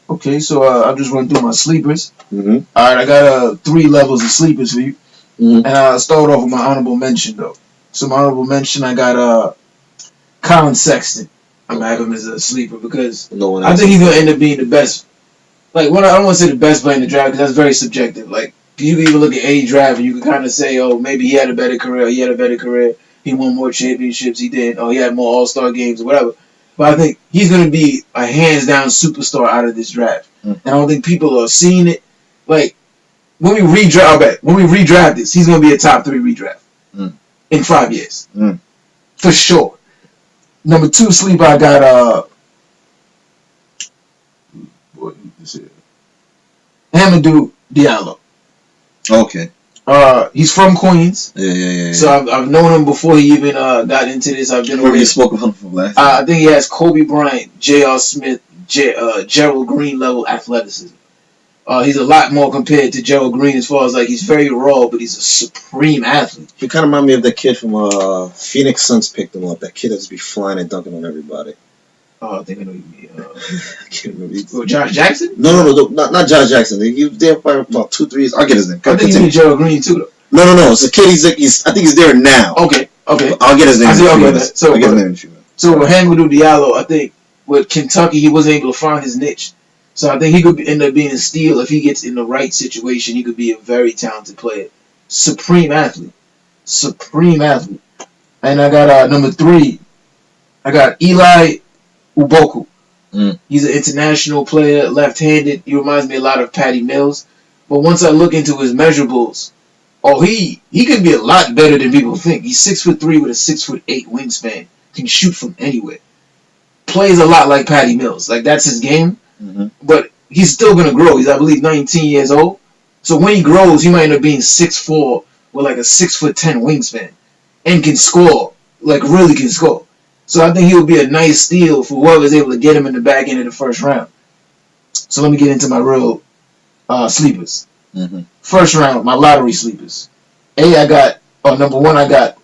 Okay, so I'll just run through my sleepers. Mm-hmm. All right, I got 3 levels of sleepers for you. Mm-hmm. And I'll start off with my honorable mention, though. So my honorable mention, I got Colin Sexton. I'm gonna have him as a sleeper because I think he's gonna end up being the best. Like, I don't want to say the best player in the draft because that's very subjective. Like, you can even look at any draft and you can kind of say, oh, maybe he had a better career. He had a better career. He won more championships. He did. Oh, he had more All-Star games or whatever. But I think he's going to be a hands-down superstar out of this draft. And I don't think people are seeing it. Like, when we redraft this, he's going to be a top 3 redraft in 5 years. For sure. Number 2 sleeper, I got Hamidou Diallo. Okay. He's from Queens. Yeah. So I've known him before he even got into this. I've been over. You spoke about him from last time. I think he has Kobe Bryant, J.R. Smith, Gerald Green level athleticism. He's a lot more compared to Gerald Green as far as like he's very raw, but he's a supreme athlete. He kind of reminds me of that kid from Phoenix Suns picked him up. That kid that's be flying and dunking on everybody. Oh, I think I know you mean. I can't remember. Josh Jackson? No, not Josh Jackson. He was there for about 2-3 years. I'll get his name. I think you mean Gerald Green too, though. No. It's a kid. I think he's there now. Okay. I'll get his name. I'll get his name in a few minutes. So with Hamidou Diallo, I think with Kentucky, he wasn't able to find his niche. So I think he could end up being a steal if he gets in the right situation. He could be a very talented player, supreme athlete. And I got number 3. I got Eli Uboku. He's an international player, left-handed. He reminds me a lot of Patty Mills. But once I look into his measurables, he could be a lot better than people think. He's 6'3" with a 6'8" wingspan. Can shoot from anywhere. Plays a lot like Patty Mills. Like, that's his game. But he's still going to grow. He's, I believe, 19 years old. So when he grows, he might end up being 6'4" with like a 6'10" wingspan. And can score. Like, really can score. So I think he would be a nice steal for whoever's able to get him in the back end of the first round. So let me get into my real sleepers. First round, my lottery sleepers. Number 1, I got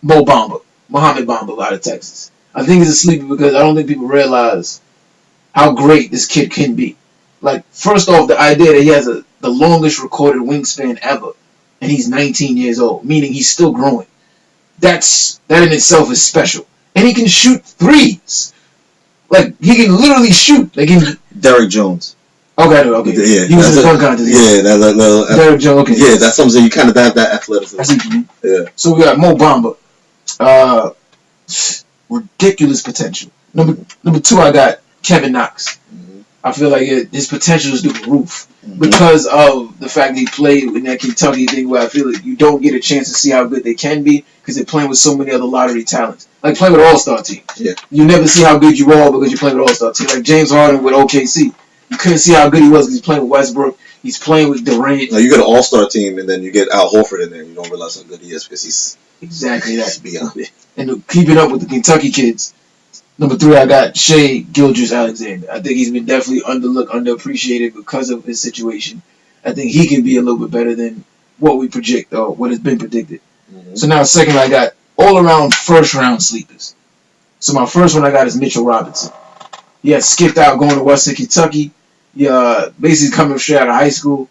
Mohamed Bamba out of Texas. I think he's a sleeper because I don't think people realize how great this kid can be. Like, first off, the idea that he has the longest recorded wingspan ever, and he's 19 years old, meaning he's still growing. That in itself is special. And he can shoot threes. Like, he can literally shoot. Like Derrick Jones. Okay. Yeah, he was in the dunk contest. Yeah, Derrick Jones. Okay. Yeah, that's something you kind of have that athleticism. I see what you mean. Yeah. So we got Mo Bamba. Ridiculous potential. Number 2, I got Kevin Knox. I feel like his potential is through the roof because of the fact that he played in that Kentucky thing where I feel like you don't get a chance to see how good they can be because they're playing with so many other lottery talents. Like playing with an all-star team. Yeah. You never see how good you are because you're playing with an all-star team. Like James Harden with OKC. You couldn't see how good he was because he's playing with Westbrook. He's playing with Durant. No, you get an all-star team and then you get Al Horford in there and you don't realize how good he is because he's... Exactly that. Beyond it. And keeping up with the Kentucky kids. Number 3, I got Shai Gilgeous-Alexander. I think he's been definitely underappreciated because of his situation. I think he can be a little bit better than what we project or what has been predicted. So now second, I got all-around first-round sleepers. So my first one I got is Mitchell Robinson. He had skipped out going to Western Kentucky. Basically coming straight out of high school.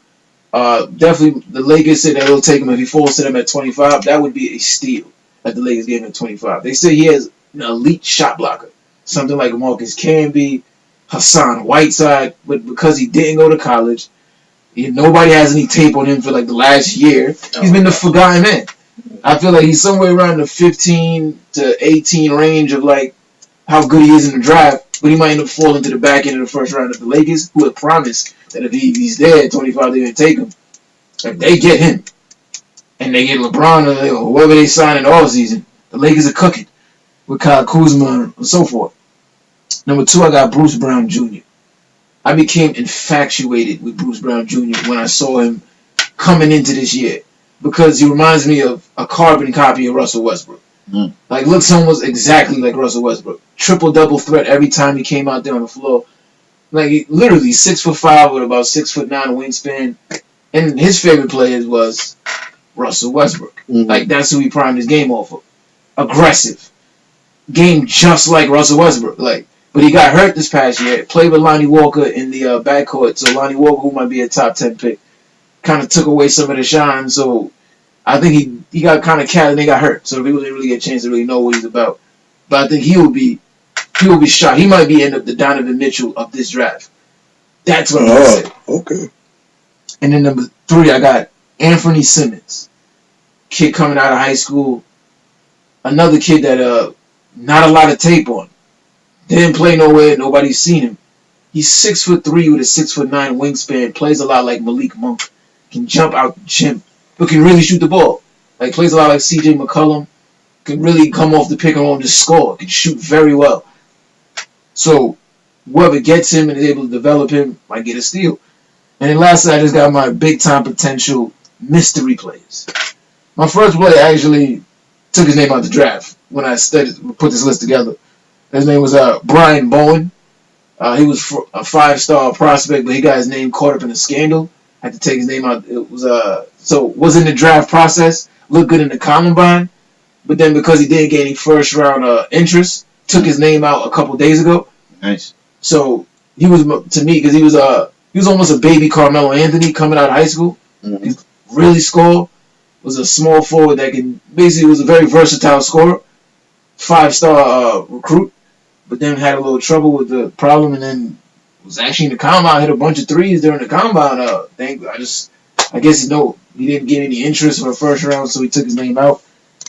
Definitely the Lakers said that they'll take him if he falls to them at 25. That would be a steal that the Lakers gave him at 25. They say he has an elite shot blocker. Something like Marcus Camby, Hassan Whiteside, but because he didn't go to college, nobody has any tape on him for like the last year. He's been the forgotten man. I feel like he's somewhere around the 15 to 18 range of like how good he is in the draft, but he might end up falling to the back end of the first round of the Lakers, who had promised that if he's there at 25, they're going to take him. If they get him, and they get LeBron or whoever they sign in the offseason, the Lakers are cooking with Kyle Kuzma and so forth. Number 2, I got Bruce Brown Jr. I became infatuated with Bruce Brown Jr. when I saw him coming into this year because he reminds me of a carbon copy of Russell Westbrook. Like, looks almost exactly like Russell Westbrook. Triple-double threat every time he came out there on the floor. Like, literally 6'5" with about 6'9" wingspan. And his favorite players was Russell Westbrook. Like, that's who he primed his game off of. Aggressive. Game just like Russell Westbrook. Like, But he got hurt this past year. Played with Lonnie Walker in the backcourt. So Lonnie Walker, who might be a top 10 pick, kind of took away some of the shine. So I think he got kind of cat and they got hurt. So people didn't really get a chance to really know what he's about. But I think he will be shot. He might be end up the Donovan Mitchell of this draft. That's what I'm going to say. Okay. And then number 3, I got Anthony Simmons. Kid coming out of high school. Another kid that not a lot of tape on. Didn't play nowhere. Nobody's seen him. He's 6'3" with a 6'9" wingspan. Plays a lot like Malik Monk. Can jump out the gym, but can really shoot the ball. Like plays a lot like C.J. McCollum. Can really come off the pick and roll and just score. Can shoot very well. So whoever gets him and is able to develop him might get a steal. And then lastly, I just got my big time potential mystery players. My first player actually took his name out the draft when I put this list together. His name was Brian Bowen. He was a 5-star prospect, but he got his name caught up in a scandal. Had to take his name out. It was was in the draft process. Looked good in the combine, but then because he didn't get any first round interest, took his name out a couple days ago. Nice. So he was to me because he was almost a baby Carmelo Anthony coming out of high school. Mm-hmm. He really scored. Was a small forward that was a very versatile scorer. 5-star recruit, but then had a little trouble with the problem, and then was actually in the combine. Hit a bunch of threes during the combine. I guess he didn't get any interest for the first round, so he took his name out.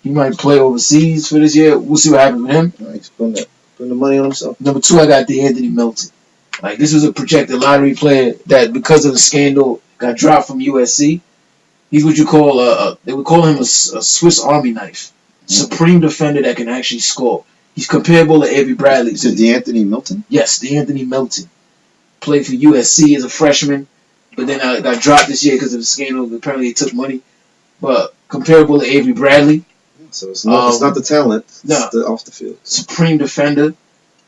He might play overseas for this year. We'll see what happens with him. Nice. Putting the money on himself. Number 2, I got DeAnthony Melton. Like this was a projected lottery player that because of the scandal got dropped from USC. He's what you call they would call him a Swiss Army knife. Supreme defender that can actually score. He's comparable to Avery Bradley. To DeAnthony Melton? Yes, DeAnthony Melton. Played for USC as a freshman, but then got dropped this year because of the scandal. Apparently he took money. But comparable to Avery Bradley. So it's not the talent. It's the off the field. Supreme defender,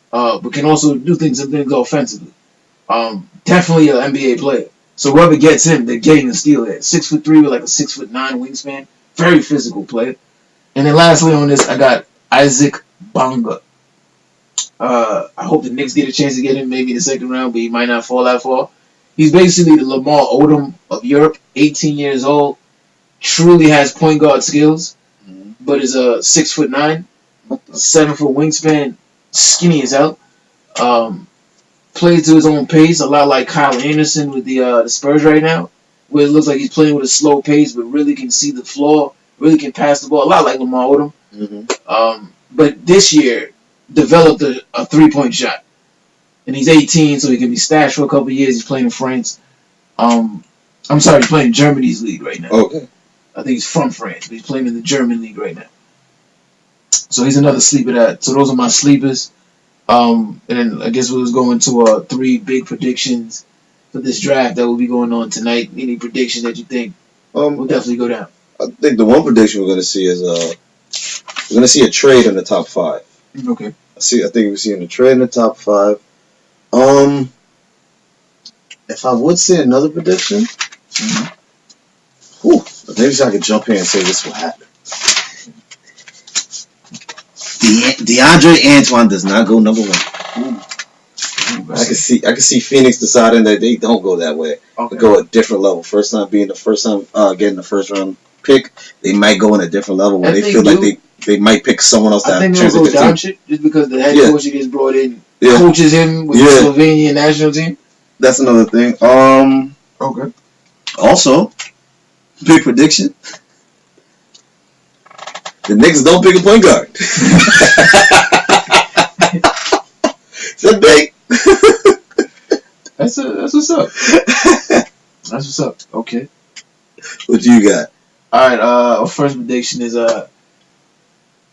but can also do some things offensively. Definitely an NBA player. So whoever gets him, they're getting a steal there. 6'3" with like a 6'9" wingspan. Very physical player. And then lastly on this, I got Isaac Bonga. I hope the Knicks get a chance to get him maybe in the second round, but he might not fall that far. He's basically the Lamar Odom of Europe, 18 years old, truly has point guard skills, but is a 6'9", 7-foot wingspan, skinny as hell. Plays to his own pace, a lot like Kyle Anderson with the Spurs right now, where it looks like he's playing with a slow pace, but really can see the floor, really can pass the ball, a lot like Lamar Odom. Mm-hmm. But this year, developed a 3-point shot. And he's 18, so he can be stashed for a couple of years. He's playing in France. He's playing in Germany's league right now. Okay. I think he's from France, but he's playing in the German league right now. So he's another sleeper that. So those are my sleepers. And then I guess we'll just go into 3 big predictions for this draft that will be going on tonight. Any predictions that you think will definitely go down? I think the one prediction we're going to see is we're going to see a trade in the top 5. Okay. I think we're seeing a trade in the top 5. If I would say another prediction, maybe I could jump here and say this will happen. DeAndre Antoine does not go number 1. I can see Phoenix deciding that they don't go that way. Okay. Go a different level. Getting the first round pick, they might go in a different level where they feel like they might pick someone else. I think they'll go down shit just because the head coach gets brought in, coaches him with the Slovenian national team. That's another thing. Okay. Also, big prediction. The Knicks don't pick a point guard. It's a big. That's what's up. That's what's up. Okay. What you got? All right. Our first prediction is the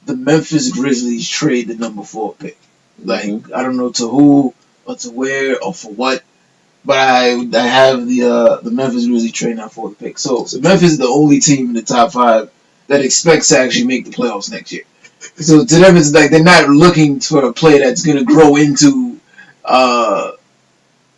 Memphis Grizzlies trade the number 4 pick. Like I don't know to who or to where or for what, but I have the Memphis Grizzlies trade that 4th pick. So Memphis is the only team in the top 5 that expects to actually make the playoffs next year. So to them, it's like they're not looking for a player that's going to grow into.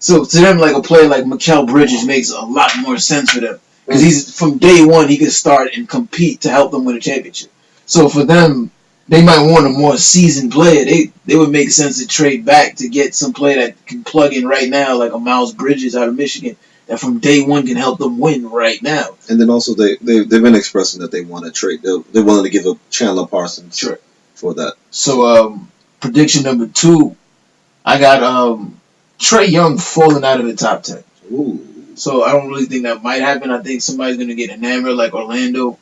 So to them, like a player like Mikal Bridges makes a lot more sense for them because he's from day one he can start and compete to help them win a championship. So for them, they might want a more seasoned player. They would make sense to trade back to get some player that can plug in right now, like a Miles Bridges out of Michigan, that from day one can help them win right now. And then also they've been expressing that they want to trade. They're willing to give up Chandler Parsons for that. So prediction number 2, I got Trae Young falling out of the top 10. Ooh. So I don't really think that might happen. I think somebody's going to get enamored like Orlando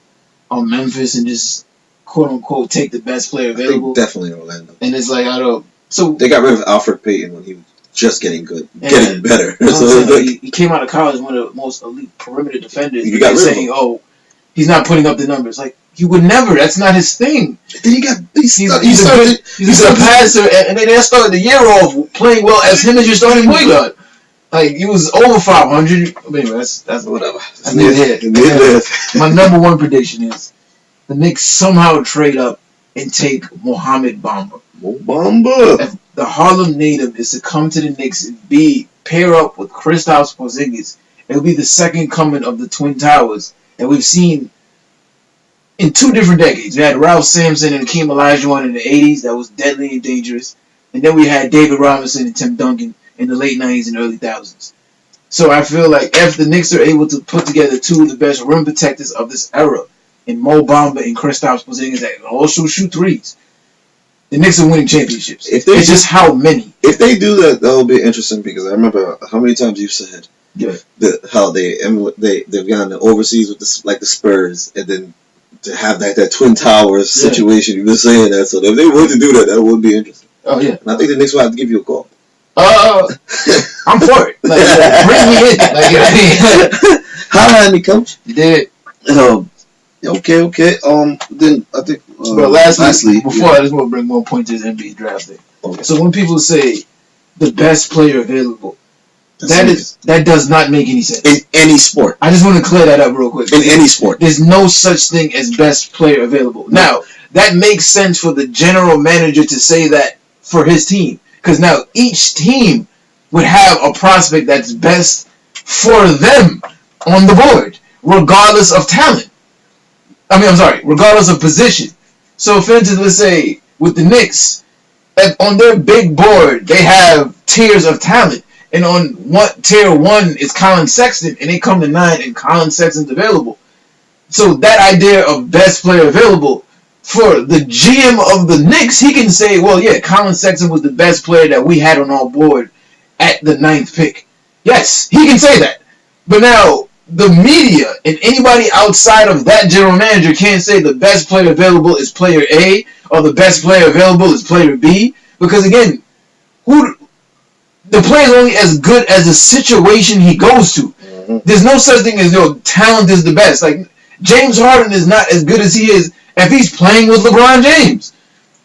or Memphis and just quote unquote take the best player available. Definitely Orlando. And it's like, I don't. So they got rid of Alfred Payton when he was just getting good, getting better. He came out of college one of the most elite perimeter defenders. You got saying, "Oh, he's not putting up the numbers." Like he would never. That's not his thing. Then he's a passer, and they started the year off playing well as him as your starting point guard. Like he was over 500. Anyway, that's whatever. That's near. My number 1 prediction is the Knicks somehow trade up and take Mohamed Bamba. If the Harlem native is to come to the Knicks and pair up with Kristaps Porzingis, it will be the second coming of the Twin Towers that we've seen in 2 different decades. We had Ralph Sampson and Hakeem Olajuwon in the 80s that was deadly and dangerous. And then we had David Robinson and Tim Duncan in the late 90s and early 2000s. So I feel like if the Knicks are able to put together 2 of the best rim protectors of this era, in Mo Bamba and Kristaps Porzingis that can also shoot threes, the Knicks are winning championships. It's just how many. If they do that, that'll be interesting because I remember how many times you said how they've gone overseas with the Spurs, and then to have that Twin Towers situation. You've been saying that, so if they were to do that, that would be interesting. Oh yeah, and I think the Knicks will have to give you a call. I'm for it. Like, bring me in. Like, holla at me, coach. You did. Okay. Then I think. But lastly, before I just want to bring more points to this NBA draft thing. Okay. So when people say the best player available, that does not make any sense in any sport. I just want to clear that up real quick. In any sport, there's no such thing as best player available. No. Now that makes sense for the general manager to say that for his team, because now each team would have a prospect that's best for them on the board, regardless of talent. Regardless of position. So, for instance, let's say with the Knicks, on their big board, they have tiers of talent. And on tier 1 is Colin Sexton, and they come to 9, and Colin Sexton's available. So that idea of best player available, for the GM of the Knicks, he can say, well, yeah, Colin Sexton was the best player that we had on our board at the 9th pick. Yes, he can say that. But now, the media and anybody outside of that general manager can't say the best player available is player A or the best player available is player B, because again, the player is only as good as the situation he goes to. Mm-hmm. There's no such thing as talent is the best. Like James Harden is not as good as he is if he's playing with LeBron James.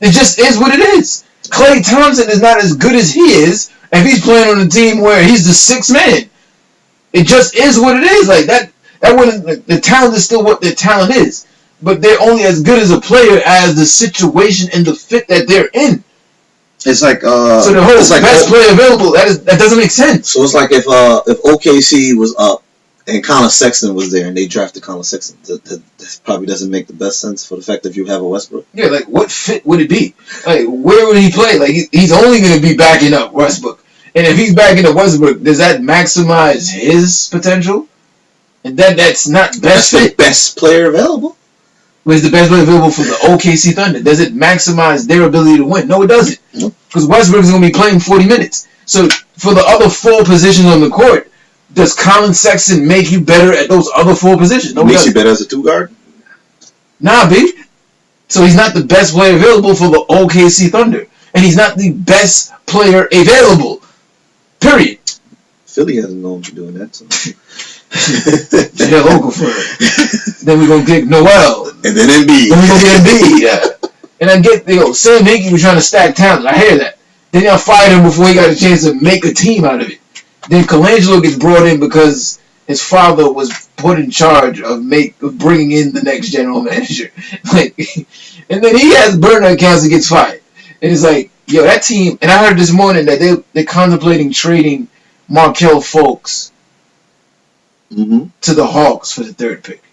It just is what it is. Klay Thompson is not as good as he is if he's playing on a team where he's the 6th man. It just is what it is. Like that wouldn't. The talent is still what their talent is, but they're only as good as a player as the situation and the fit that they're in. It's like so the whole best player available. That doesn't make sense. So it's like if OKC was up and Colin Sexton was there and they drafted Colin Sexton, that probably doesn't make the best sense for the fact that if you have a Westbrook. Yeah, like what fit would it be? Like where would he play? Like he's only going to be backing up Westbrook. And if he's backing up Westbrook, does that maximize his potential? And that's not best fit. The best player available. But it's the best player available for the OKC Thunder. Does it maximize their ability to win? No, it doesn't. Because Westbrook is going to be playing 40 minutes. So for the other 4 positions on the court, does Colin Sexton make you better at those other 4 positions? No, makes you better as a 2 guard? Nah, B. So he's not the best player available for the OKC Thunder. And he's not the best player available. Period. Philly hasn't known for doing that. So. They're local for it. Then we're going to get Noel. And then Embiid. Then we're going to get Embiid. Yeah. And I get, Sam Hinkie was trying to stack talent. I hear that. Then y'all fired him before he got a chance to make a team out of it. Then Colangelo gets brought in because his father was put in charge of bringing in the next general manager. And then he has burner accounts and gets fired. And it's like, that team, and I heard this morning that they're contemplating trading Markelle Fultz to the Hawks for the 3rd pick.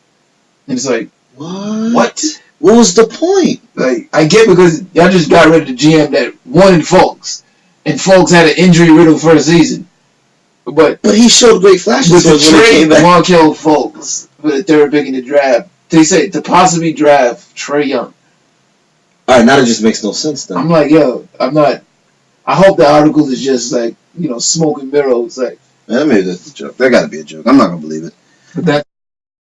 And it's like, what? What was the point? Like, I get because y'all just got rid of the GM that wanted Fultz, and Fultz had an injury-riddled first season. But he showed great flashes. With the trade Markelle Fultz for the third pick in the draft, they say to possibly draft Trae Young. All right, now it just makes no sense then. I'm like, yo, I'm not. I hope the article is just like, smoke and mirrors. Like, man, maybe that's a joke. That got to be a joke. I'm not gonna believe it. But that.